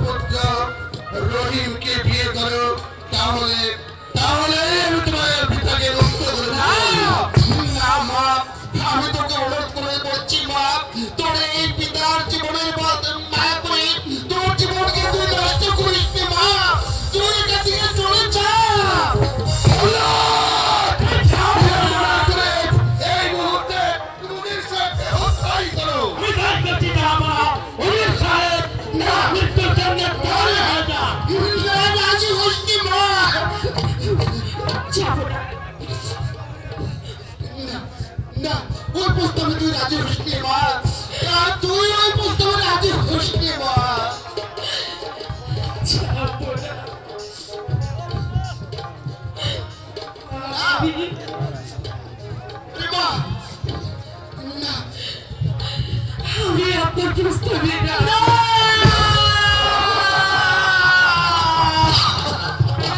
পুত্র রহিমকে বিয়ে করো, তাহলে তাহলে আমি তোমার পিতাকে মুক্ত করে দেব। না মা, আমি তোকে অনুরোধ করে বলছি মা, তোর এই পিতার জীবনের মায়া করে তোর জীবনকে তুই নষ্ট করিস নি মা, তুই এটা দিয়ে চলে যা। এই মুহূর্তে মুনির সাহেবকে হত্যাই করো। আমি কাজ করছি না মা, অনিল সাহেব না মৃত্যুর জন্য তৈরি হয়ে যা। না, রাজি হোস নি মা। যাবো না। না, না, ওই প্রস্তাবে তুই রাজি হোস নি মা, তুই ওই প্রস্তাবে রাজি হোস নি মা। যাবো না। মা, না, আমি আপনার প্রস্তাবে না। না।